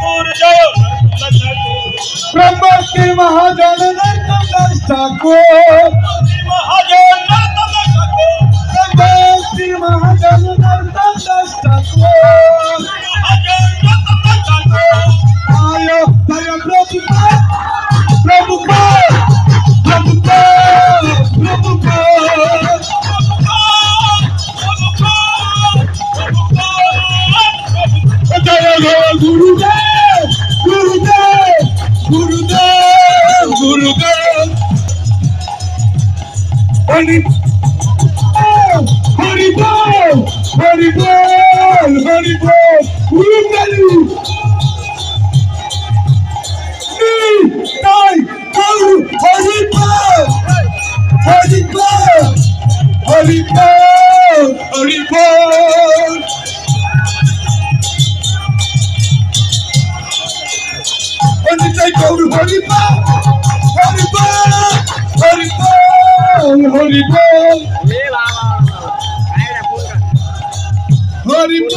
ठाकूर जय नरसिंह ठाकूर ब्रह्मश्री महाजन नरसिंह ठाकूर महाजन नरसिंह ठाकूर ब्रह्मश्री महाजन नरसिंह ठाकूर महाजन नरसिंह ठाकूर आयो जय प्रभु प्रभु प्रभु प्रभु जय गुरुदेव गुरुदेव गुरुदेव गुरुदेव हरि हरि बोल हरि बोल हरि बोल गुरुदेव नहीं गुरु हरि बोल हरि बोल हरि बोल हरि बोल Jai Guru Hari Bol, Hari Bol, Hari Bol, Hari Bol, Hari Bol.